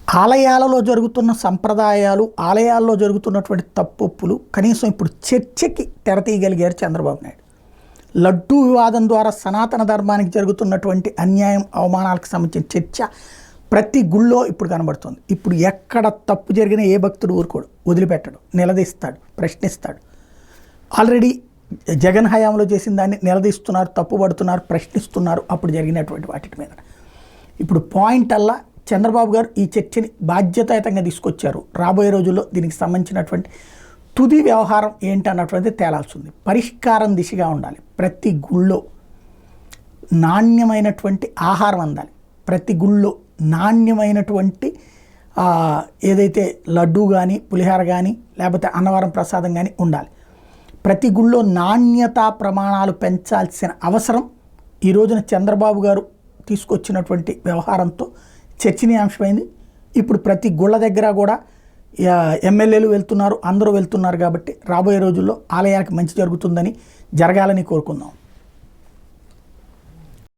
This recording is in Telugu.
ఆలయాలలో జరుగుతున్న సంప్రదాయాలు, ఆలయాల్లో జరుగుతున్నటువంటి తప్పొప్పులు కనీసం ఇప్పుడు చర్చకి తెరతీయగలిగారు చంద్రబాబు నాయుడు. లడ్డూ వివాదం ద్వారా సనాతన ధర్మానికి జరుగుతున్నటువంటి అన్యాయం, అవమానాలకు సంబంధించిన చర్చ ప్రతి గుళ్ళో ఇప్పుడు కనబడుతుంది. ఇప్పుడు ఎక్కడ తప్పు జరిగినా ఏ భక్తుడు ఊరుకోడు, వదిలిపెట్టడు, నిలదీస్తాడు, ప్రశ్నిస్తాడు. ఆల్రెడీ జగన్ హయాంలో చేసిన దాన్ని నిలదీస్తున్నారు, తప్పుపడుతున్నారు, ప్రశ్నిస్తున్నారు అప్పుడు జరిగినటువంటి వాటి మీద. ఇప్పుడు పాయింట్ అల్లా చంద్రబాబు గారు ఈ చర్చని బాధ్యతాయుతంగా తీసుకొచ్చారు. రాబోయే రోజుల్లో దీనికి సంబంధించినటువంటి తుది వ్యవహారం ఏంటన్నటువంటిది తేలాల్సి ఉంది. పరిష్కారం దిశగా ఉండాలి. ప్రతి గుళ్ళో నాణ్యమైనటువంటి ఆహారం అందాలి. ప్రతి గుళ్ళో నాణ్యమైనటువంటి ఏదైతే లడ్డు కానీ, పులిహార కానీ, లేకపోతే అన్నవరం ప్రసాదం కానీ ఉండాలి. ప్రతి గుళ్ళో నాణ్యతా ప్రమాణాలు పెంచాల్సిన అవసరం ఈ రోజున చంద్రబాబు గారు తీసుకొచ్చినటువంటి వ్యవహారంతో చర్చనీయాంశమైంది. ఇప్పుడు ప్రతి గుళ్ళ దగ్గర కూడా ఎమ్మెల్యేలు వెళ్తున్నారు, అందరూ వెళ్తున్నారు. కాబట్టి రాబోయే రోజుల్లో ఆలయాలకు మంచి జరుగుతుందని, జరగాలని కోరుకుందాం.